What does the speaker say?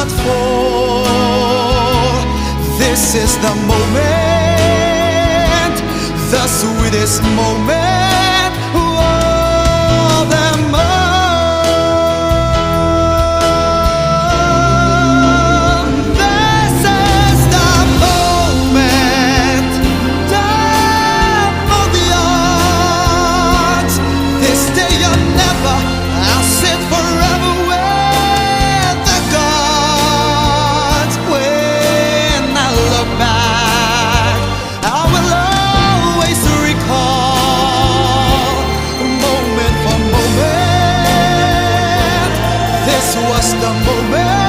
not fall. This is the moment, the sweetest moment of them all. This is the moment, time for the odds. This day or never, I'll sit forever with the gods. When I look back, I will always recall, moment for moment, this was the moment.